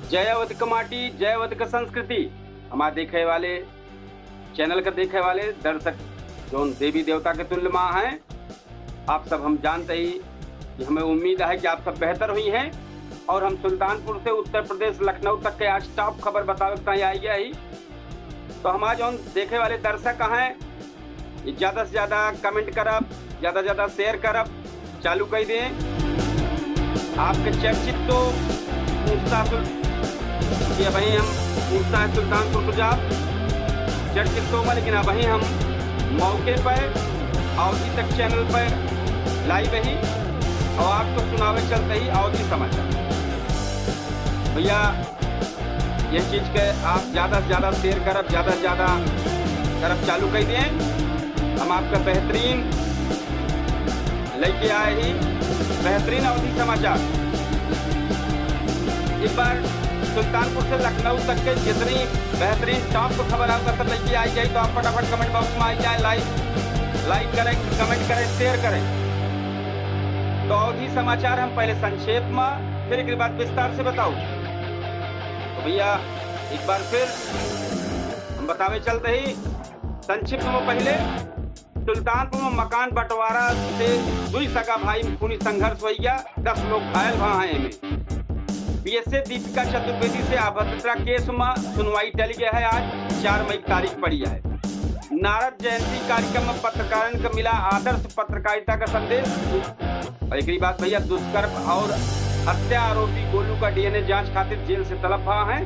जय वधिक माटी, जय वधिक संस्कृति। हमारे देखे वाले चैनल का देखे वाले दर्शक जो देवी देवता के तुल्य माँ हैं, आप सब हम जानते ही कि हमें उम्मीद है कि आप सब बेहतर हुई हैं। और हम सुल्तानपुर से उत्तर प्रदेश लखनऊ तक के आज टॉप खबर बतावे आई गया ही। तो हमारे जो देखे वाले दर्शक हैं, ज़्यादा से ज़्यादा कमेंट करब, ज़्यादा से ज़्यादा शेयर करब चालू कर दें। आपके चर्चित तो पूछता कि वहीं हम पूछता है सुल्तानपुर गुजरात चर्चित तो में, लेकिन अब वहीं हम मौके पर अवधि तक चैनल पर लाइव ही और आपको सुनावे चलते ही अवधि समाचार। भैया ये चीज़ के आप ज़्यादा से ज़्यादा शेयर करब, ज़्यादा से ज़्यादा करब चालू कर दें। हम आपका बेहतरीन लेके आए ही बेहतरीन अवधि समाचार। एक बार सुल्तानपुर से लखनऊ तक के जितनी बेहतरीन टॉप को खबर आप सब लेके आई जाए तो आप फटाफट कमेंट बॉक्स में आई जाए, लाइक करें, कमेंट करें, शेयर करें। तो अवधि समाचार हम पहले संक्षेप में, फिर एक बात विस्तार से बताऊं। तो भैया एक बार फिर हम बतावे चलते ही संक्षिप्त में पहले सुल्तानपुर में मकान बंटवारा से दुई सगा भाई में खूनी संघर्ष हो गया, 10 लोग घायल हुए हैं। बीएसए दीपिका चतुर्वेदी से अभद्रता केस में सुनवाई टल गया है। आज 4 मई तारीख पड़ी है। नारद जयंती कार्यक्रम में पत्रकारों को मिला आदर्श पत्रकारिता का संदेश। और एक बात भैया, दुष्कर्म और हत्या आरोपी गोलू का डीएनए जांच खातिर जेल से तलब हुआ है।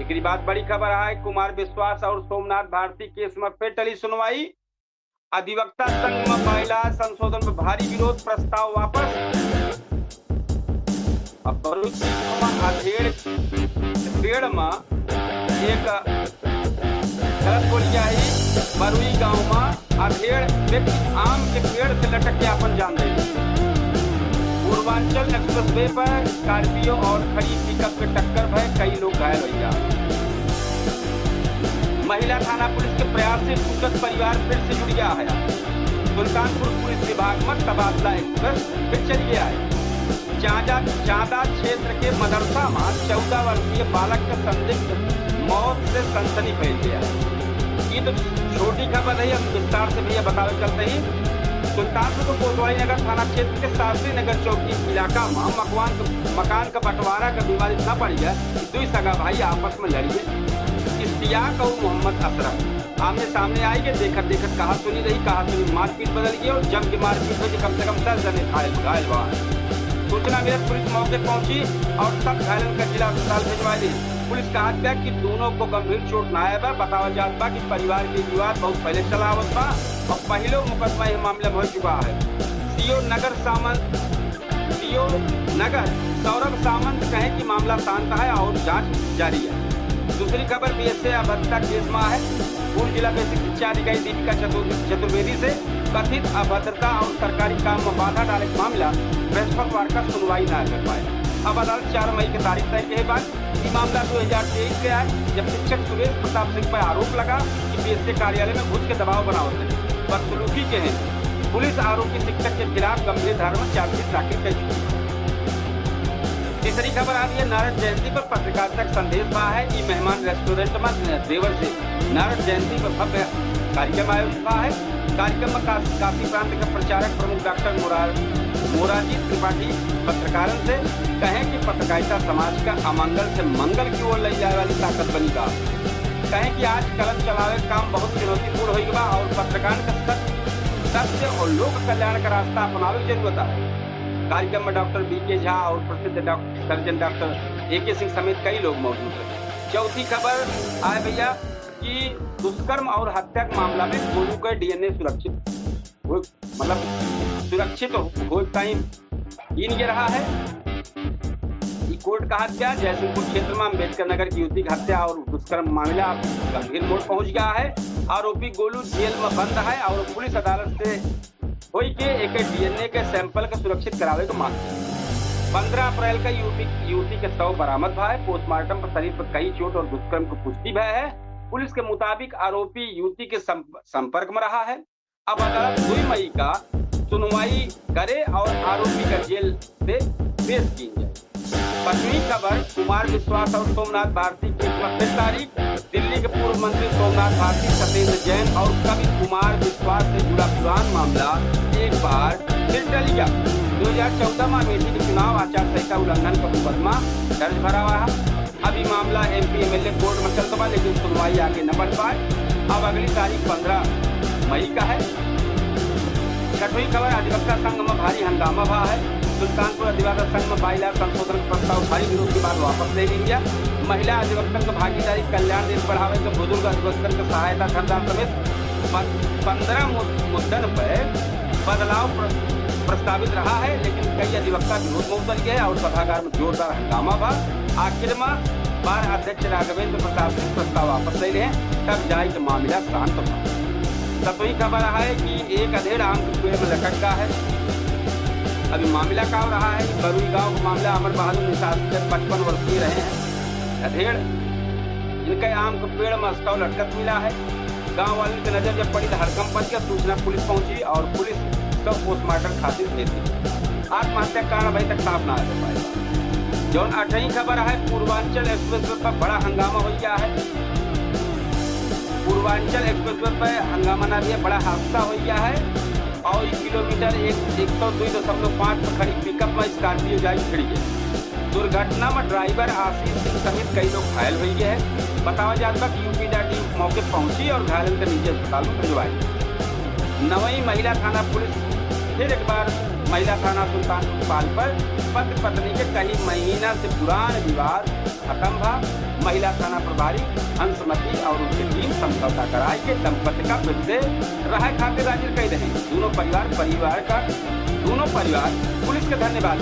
एक बात बड़ी खबर है, कुमार विश्वास और सोमनाथ भारती केस में फिर टली सुनवाई। अधिवक्ता संघ में महिला संशोधन में भारी विरोध, प्रस्ताव वापस। अब पेड़ में एक गलत बोलिया ही बरुई गांव में अधेड़ व्यक्ति आम के पेड़ से लटक के अपन जान दे। पूर्वांचल एक्सप्रेस वे पर स्कॉर्पियो और खड़ी पिकअप के टक्कर में कई लोग घायल हो गया। महिला थाना पुलिस के प्रयास से सूचक परिवार फिर से जुड़ गया है। सुल्तानपुर पुलिस विभाग में तबादला एक्सप्रेस फिर चल गया है। चांदा क्षेत्र के मदरसा में 14 वर्षीय बालक का संदिग्ध मौत से सनसनी फैल गया। ये तो छोटी खबर है, हम विस्तार से भैया बतावे चलते ही। सुल्तानपुर को कोतवाली नगर थाना क्षेत्र के शास्त्री नगर चौकी इलाका में मकान का बंटवारा का विवाद इतना बढ़ गया कि दुई सगा भाई आपस में लड़िए। इश्तियाक और मोहम्मद अशरफ आमने सामने आई के देखत कहा सुनी रही, कहा सुनी मारपीट बदल गई और जम की मारपीट में कम से कम 10 जने घायल हुआ है। सूचना मिलत पुलिस मौके पहुंची और सब घायलों का जिला अस्पताल भिजवा दी। पुलिस का आत्या कि दोनों को गंभीर चोट न आया बा। बतावा जात बा कि परिवार की विवाद बहुत पहले चला आवत बा और पहले मुकदमा यह मामले में हो चुका है। सीओ नगर सौरभ सामंत कहे कि मामला शांत है और जांच जारी है। दूसरी खबर बीएसए अभद्रता केस में है। पूर्व जिला बेसिक शिक्षा अधिकारी दीपिका चतुर्वेदी से कथित अभद्रता और सरकारी काम में बाधा डाले मामला बृहस्पतिवार का सुनवाई न कर पाए। अब अदालत 4 मई की तारीख तय के बाद ये मामला 2023 के है, जब शिक्षक सुरेश प्रताप सिंह पर आरोप लगा कि बीएसए कार्यालय में घुस के दबाव बनावट बदसलूकी के हैं। पुलिस आरोपी शिक्षक के खिलाफ गंभीर धारा में चार्जशीट दाखिल कर चुकी है। तीसरी खबर आ रही है, नारद जयंती पर पत्रकारिता का संदेश बा है। ये मेहमान रेस्टोरेंट में देवर से नारद जयंती पर भव्य कार्यक्रम आयोजित हुआ है। कार्यक्रम में काशी प्रांत के प्रचारक प्रमुख डॉक्टर मोरारजी त्रिपाठी पत्रकारों से कहें कि पत्रकारिता समाज का अमंगल से मंगल की ओर ले जाने वाली ताकत बनी बा। कहें कि आज कलम चलावे काम बहुत चुनौतीपूर्ण हो गया और पत्रकार का सत्य और लोक कल्याण का रास्ता अपनावे की जरूरत है। कार्यक्रम में डॉक्टर बीके झा और प्रसिद्ध सर्जन डॉक्टर एके सिंह समेत कई लोग मौजूद रहे। चौथी खबर आए भैया कि दुष्कर्म और हत्या के मामला में गोलू का डीएनए सुरक्षित हो टाइम ये रहा है। कोर्ट का हत्या जयसिंहपुर क्षेत्र में अम्बेडकर नगर की युवती की हत्या और दुष्कर्म मामला गंभीर मोड़ पहुंच गया है। आरोपी गोलू जेल में बंद है और पुलिस अदालत से कोई के एक डीएनए के सैंपल का सुरक्षित करावे को मांग। 15 अप्रैल का युवती के शव बरामद हुआ है। पोस्टमार्टम पर शरीर पर कई चोट और दुष्कर्म को पुष्टि भय है। पुलिस के मुताबिक आरोपी युवती के संपर्क में रहा है। अब अदालत 2 मई का सुनवाई करे और आरोपी का जेल से पेश की जाए। पांचवी खबर, कुमार विश्वास और सोमनाथ भारती केस में फिर तारीख। दिल्ली के पूर्व मंत्री सोमनाथ भारती, सत्येंद्र जैन और कवि कुमार विश्वास से जुड़ा पुराना मामला एक बार फिर टल गया। 2014 में अमेठी के चुनाव आचार संहिता उल्लंघन का मुकदमा दर्ज भरा हुआ है। अभी मामला MP MLA कोर्ट में चलता हुआ, लेकिन सुनवाई आगे न बढ़ पाए। अब अगली तारीख 15 मई का है। छठवीं खबर, अधिवक्ता संघ में भारी हंगामा हुआ है। सुल्तानपुर अधिवक्ता संघ में बाइलॉ संशोधन प्रस्ताव भारी विरोध के बाद वापस ले लिया। महिला अधिवक्ता की भागीदारी, कल्याण देश बढ़ावे के बुजुर्ग अधिवक्ता की सहायता धनराशि समेत 15 मुद्दन पर बदलाव प्रस्तावित रहा है, लेकिन कई अधिवक्ता विरोध में उतर गए और सभागार में जोरदार हंगामा हुआ। आखिर में बार अध्यक्ष राघवेंद्र प्रसाद सिंह प्रस्ताव वापस ले रहे, तब जाए तो मामला शांत हुआ। सतवीं खबर है कि एक अधेड़ आम के पेड़ में लटक गया है। अभी मामला क्या हो रहा है? बरुई गांव का मामला, अमर बहादुर निषाद 55 वर्षीय रहे हैं अधेड़, जिनके आम के पेड़ में अस्ताव लटकत मिला है। गांव वालों की नजर जब पड़ी तो हड़कंप मच गया। सूचना पुलिस पहुंची और पुलिस सब पोस्टमार्टम खातिर भेज दी। आत्महत्या कारण अभी तक साफ ना हो पाएगा। जो 8वीं खबर है, पूर्वांचल एक्सप्रेस पर बड़ा हंगामा हो गया है। पूर्वांचल एक्सप्रेस पर हंगामा ना भी बड़ा हादसा हो गया है और किलोमीटर 102.5 पर खड़ी पिकअप में स्कॉर्पियो जाई खड़ी है। दुर्घटना में ड्राइवर आशीष सिंह समेत कई लोग घायल हो गए हैं। बताया जाता है कि यूपीडब्ल्यू मौके पहुंची और घायलों के निजी अस्पताल में भिजवाई। 9वीं महिला थाना पुलिस फिर एक बार महिला थाना सुल्तानपुर पर पति पत्नी के कई महीना से पुराना विवाद खत्म हुआ। महिला थाना प्रभारी हंसमती और उनकी टीम समझौता कराए के दंपति का फिर से रहा खातिर राजी कह रहे। दोनों परिवार पुलिस के धन्यवाद।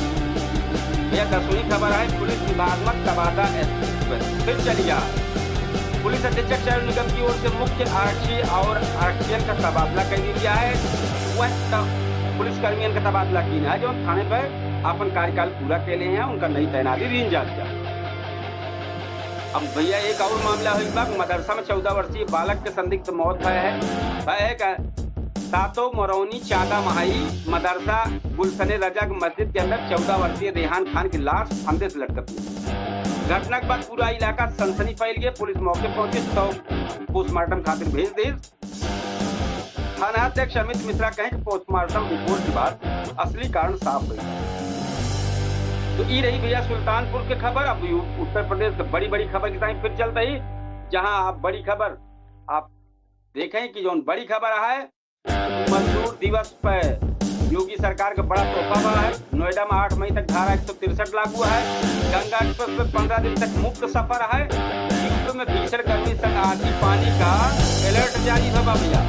यह 10वीं खबर है, पुलिस विभाग में तबादला फिर चली जा। पुलिस अधीक्षक शहर निगम की ओर से मुख्य आरक्षी और आरक्षियन का तबादला कर दिया है। वह पुलिस कर्मियों का तबादला किया है जो थाने पर अपन कार्यकाल पूरा के लिए हैं, उनका नई तैनाती रीन जा दिया। अब भैया एक और मामला हुआ, मदरसा में 14 वर्षीय बालक के संदिग्ध मौत है। सातो मरौनी चादा महाई मदरसा गुलशन रजा मस्जिद के अंदर 14 वर्षीय रेहान खान की लाश फंदे से लटक गई। घटना के बाद पूरा इलाका सनसनी फैल गया। पुलिस मौके पहुंची तो पोस्टमार्टम खातिर भेज दी। थाना अध्यक्ष अमित मिश्रा कहें कि पोस्टमार्टम रिपोर्ट के बाद असली कारण साफ हो गया। तो ये रही भैया सुल्तानपुर की खबर। अब उत्तर प्रदेश की बड़ी बड़ी खबर की तरह फिर चलता ही, जहां आप बड़ी खबर आप देखें कि जो बड़ी खबर है, मजदूर दिवस पर योगी सरकार का बड़ा तोहफा हुआ है। नोएडा में 8 मई तक धारा 163 लागू है। गंगा एक्सप्रेस पर 15 दिन तक मुफ्त सफर है। यूपी में भीषण गर्मी संग आधी पानी का अलर्ट जारी है भैया।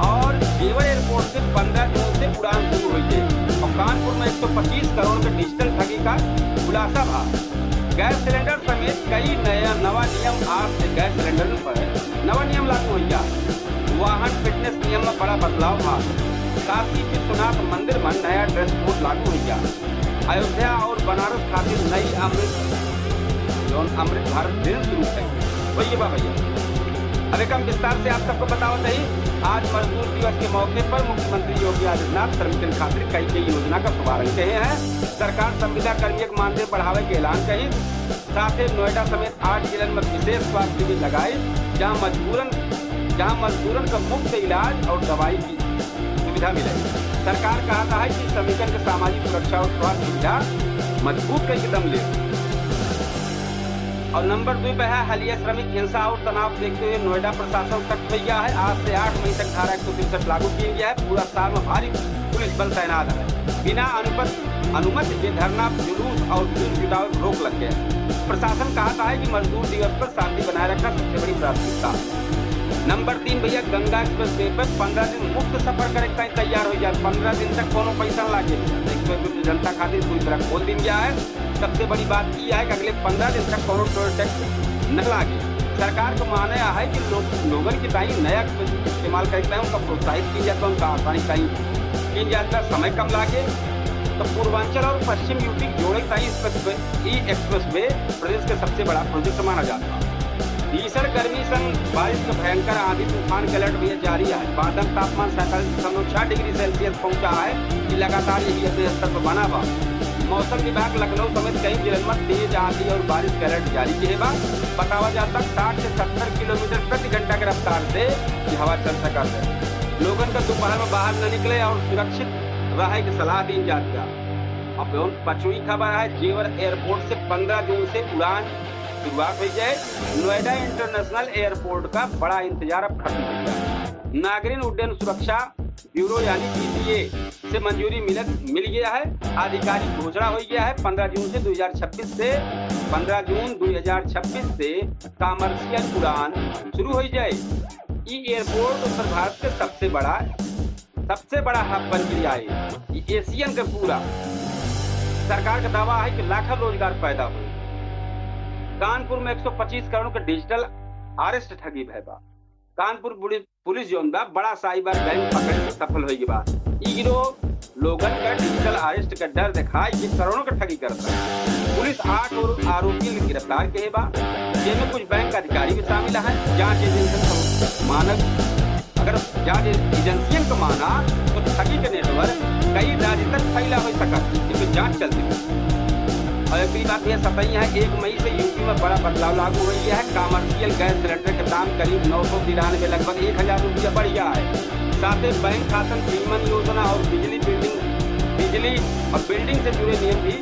और जेवर एयरपोर्ट से 15 जून से उड़ान शुरू हुई है। और कानपुर में 125 करोड़ के डिजिटल ठगी का खुलासा था। गैस सिलेंडर समेत कई नवा नियम आज से गैस सिलेंडर पर नवा नियम लागू हो गया। वाहन फिटनेस नियम में बड़ा बदलाव था। काशी विश्वनाथ मंदिर में नया ड्रेस कोड लागू हो गया। अयोध्या और बनारस खातिर नई अमृत भारत ट्रेन शुरू है। वही भैया अब एक हम विस्तार से आप सबको बताओ सही। आज मजदूर दिवस के मौके पर मुख्यमंत्री योगी आदित्यनाथ श्रमिकों खातिर कई योजना का शुभारंभ किए हैं। सरकार संविदा कर्मियों के मानदेय बढ़ावे के ऐलान कही। साथ ही नोएडा समेत 8 जिलों में विशेष स्वास्थ्य शिविर लगाई, जहां मजदूरन का मुफ्त इलाज और दवाई की सुविधा मिले। सरकार कहता है कि श्रमिकों के सामाजिक सुरक्षा और स्वास्थ्य सुविधा मजबूत कर कदम ले। और नंबर 2 पे है हालिया श्रमिक हिंसा और तनाव देखते हुए नोएडा प्रशासन सख्त हो गया है। आज से 8 मई तक धारा 163 लागू किया गया है। पूरा साल में भारी पुलिस बल तैनात है। बिना अनुमति के धरना जुलूस और जुलूस जुटाव रोक लग गया। प्रशासन कहता है कि मजदूर दिवस पर शांति बनाए रखना सबसे बड़ी प्राथमिकता। नंबर 3 भैया गंगा एक्सप्रेस वे पर 15 दिन मुफ्त सफर करे तैयार हो जाए। 15 दिन तक कोनो पैसा लागे। जनता खातिर पूरी तरह खोल दी गया है। सबसे बड़ी बात यह है कि अगले 15 दिन तक कोनो टोल टैक्स न लागे। सरकार को मानना है कि लोगों की टाइम नया इस्तेमाल करते हैं, उनका प्रोत्साहित किया जाता है, उनका आसानी टाइम की जाता, समय कम लागे। तो पूर्वांचल और पश्चिम यूपी जोड़े एक्सप्रेस वे प्रदेश का सबसे बड़ा प्रोजेक्ट माना जाता है। भीषण गर्मी संग बारिश का भयंकर आंधी तूफान के अलर्ट भी जारी है। बादल तापमान 47.6 डिग्री सेल्सियस पहुंचा है कि लगातार यही अपने स्तर पर बना हुआ। मौसम विभाग लखनऊ समेत कई जिलों में तेज आंधी और बारिश का अलर्ट जारी किए बा। बतावा जाता 60 से 70 किलोमीटर प्रति घंटा की रफ्तार से हवा चल सका है। लोगों का दोपहर में बाहर न निकले और सुरक्षित रहे की सलाह दी जाती है। अब पचुई खबर है, जेवर एयरपोर्ट से 15 जून से उड़ान शुरुआत हुई है। नोएडा इंटरनेशनल एयरपोर्ट का बड़ा इंतजार अब खत्म हो गया। नागरिक उड्डयन सुरक्षा ब्यूरो यानी PCA से मंजूरी मिल गया है। आधिकारिक घोषणा हो गया है 15 जून 2026 से कमर्शियल उड़ान शुरू हो जाए। ये एयरपोर्ट उत्तर भारत के सबसे बड़ा हब बन गया है। ये एशियन का पूरा सरकार का दावा है कि लाखों रोजगार पैदा हो। कानपुर में 125 करोड़ का डिजिटल अरेस्ट ठगी भैबा। कानपुर पुलिस जो बड़ा साइबर बैंक पकड़ने में सफल हुई बात। लोगन का डिजिटल अरेस्ट का डर दिखाई कि करोड़ों का ठगी करता है। पुलिस 8 और आरोपी गिरफ्तार किए बा, जिनमें कुछ बैंक अधिकारी भी शामिल है। जांच एजेंसियों का माना तो ठगी का नेटवर्क कई राज्य तक फैला हो सका, जिसकी जांच चलती है। और एक बात यह सतही है, 1 मई से यूपी में बड़ा बदलाव लागू हो गया है। कमर्शियल गैस सिलेंडर का दाम करीब 993 लगभग 1000 रुपया बढ़ गया है। साथ ही बैंक खाता बीमन योजना और बिजली और बिल्डिंग से जुड़े नियम भी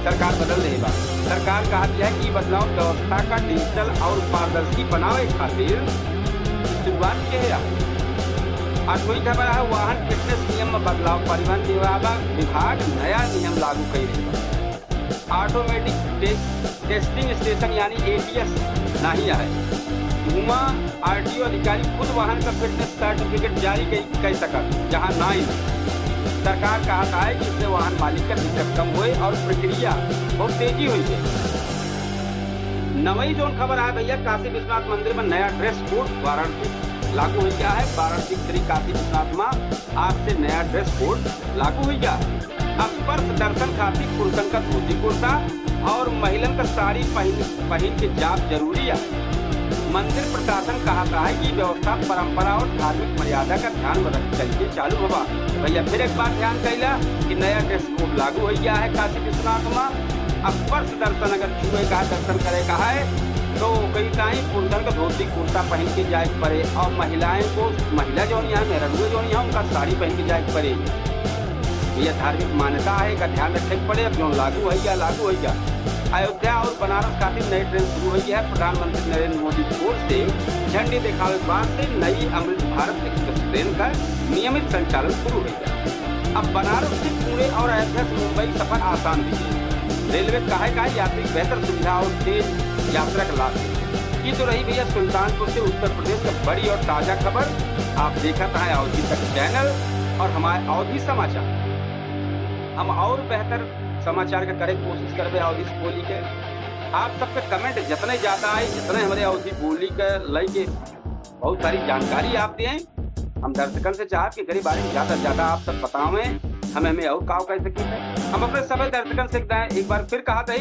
सरकार बदल रही है। सरकार कहा है कि बदलाव व्यवस्था का डिजिटल और पारदर्शी बनावे खातिर शुरुआत की है। 8वीं खबर है, वाहन फिटनेस नियम में बदलाव। परिवहन विभाग नया नियम लागू कर रही है। ऑटोमेटिक टेस्टिंग स्टेशन यानी ATS नहीं है। धुआं RTO अधिकारी खुद वाहन का फिटनेस सर्टिफिकेट जारी कर सका, जहां नहीं। सरकार कहा है कि इससे वाहन मालिक का दिक्कत कम हुए और प्रक्रिया बहुत तेजी हुई है। 9वीं जोन खबर है भैया, काशी विश्वनाथ मंदिर में नया ड्रेस कोड वाराणसी लागू हो गया है। वाराणसी श्री काशी विश्वनाथ में आज से नया ड्रेस कोड लागू हो गया। स्पर्श दर्शन खातिर पुरुषन का धोती कुर्ता और महिलन का साड़ी पहन के जाप जरूरी है। मंदिर प्रशासन कहा है कि व्यवस्था परंपरा और धार्मिक मर्यादा का ध्यान में रख करके चालू होगा। भैया फिर एक बार ध्यान कैला कि नया ड्रेस कोड लागू हो गया है काशी विश्वनाथ में। स्पर्श दर्शन अगर छुए का दर्शन करे का है तो कई टाइम पुरुषन का धोती कुर्ता पहन के जाए पड़े और महिला जो यहाँ मेहरनुए जो यहाँ उनका साड़ी पहन के जाए पड़े। यह धार्मिक मान्यता है का ध्यान रखने पड़े। अब जो लागू है क्या अयोध्या और बनारस खातिर नई ट्रेन शुरू हुई है। प्रधानमंत्री नरेंद्र मोदी की ओर से झंडी दिखावे बाद से नई अमृत भारत एक्सप्रेस ट्रेन का नियमित संचालन शुरू हो गया। अब बनारस से पुणे और अयोध्या से मुंबई सफर आसान भी है। रेलवे का यात्री बेहतर सुविधा और तेज यात्रा का लाभ है। ये तो रही भैया सुल्तानपुर से उत्तर प्रदेश का बड़ी और ताजा खबर। आप देखा था अवधि तक चैनल और हमारे अवधि समाचार। हम और बेहतर समाचार का करे कोशिश करबे अवधि से बोली के। आप सबके कमेंट जितने ज्यादा आए, जितने हमारे अवधि बोली के लगे बहुत सारी जानकारी आप दें। हम दर्शकों से चाहते कि गरीब बारे में ज्यादा से ज्यादा आप सब बतावें, हमें और काव कह सकी है। हम अपने सभी दर्शकों से एक बार फिर कहा था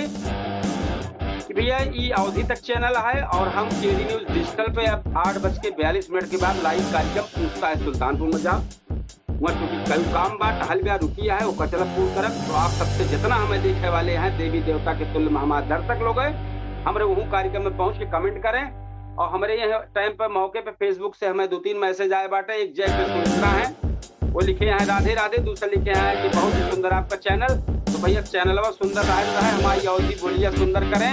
कि भैया ये अवधि तक चैनल है और हम केडी न्यूज डिजिटल पे अब 8:42 के बाद लाइव कार्यक्रम पूछता है सुल्तानपुर में जाओ। वहाँ चूंकि कई काम बात टहल गया रुकी है वो कचरा पूर्ण करब। तो आप सबसे जितना हमें देखने वाले हैं देवी देवता के तुल्य में हमारे दर्शक लोग हैं, हमारे वो कार्यक्रम में पहुंच के कमेंट करें। और हमारे यहाँ टाइम पर मौके पे फेसबुक से हमें 2-3 मैसेज आए बाटे। एक जय कृष्ण मिश्रा है, वो लिखे हैं राधे राधे। दूसरा लिखे हैं कि बहुत ही सुंदर आपका चैनल। तो भैया चैनल वो सुंदर रहे, हमारी अवधि बोलिया सुंदर करें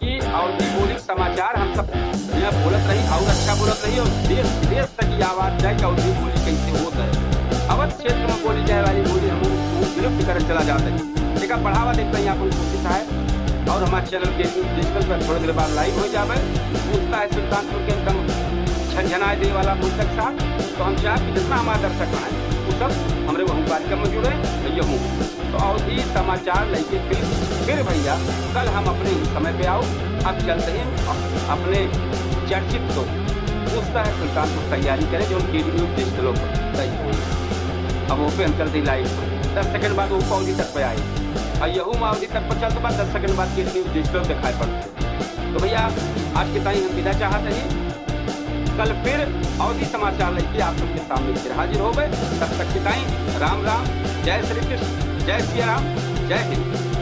कि अवधि बोली समाचार हम सब यहाँ बोलत रही और अच्छा बोलत रही और देश विदेश तक की आवाज जाए कि अवधि बोली कैसे होता है। अवध क्षेत्र में बोली जाए वाली बोली हम विलुप्त कर चला जाता है। देखा बढ़ावा देखते हैं यहाँ पर कोशिश है। और हमारे चैनल के डिजिटल पर थोड़ी देर बाद लाइव हो जाए। पूछता है सुल्तानपुर के एकदम झंझनाए दे वाला पुस्तक साथ। तो हम चाहे कि जितना हमारे दर्शक हैं वो सब हमारे वहाँ कार्यक्रम में जुड़े भैया हूँ। तो अवधि समाचार लेके फिर भैया कल हम अपने समय पे आओ। अब चलते हैं अपने चर्चित तो पूछता है सुल्तानपुर तैयारी करें जो केडी न्यूज डिजिटलों पर। अब वो पे हम चलते लाइव 10 सेकंड बाद वो अवधि तक पे आए और यहूँ अवधि तक पर चलते बाद 10 सेकंड बाद केडी न्यूज डिजिटल दिखाई पड़ते। तो भैया आज के टाइम हम विदा चाहते हैं। कल फिर अवधि समाचार लेके आप सबके सामने फिर हाजिर हो गए। तब तक के टाइम राम राम, जय श्री कृष्ण, जय सिया राम। जय हिंद।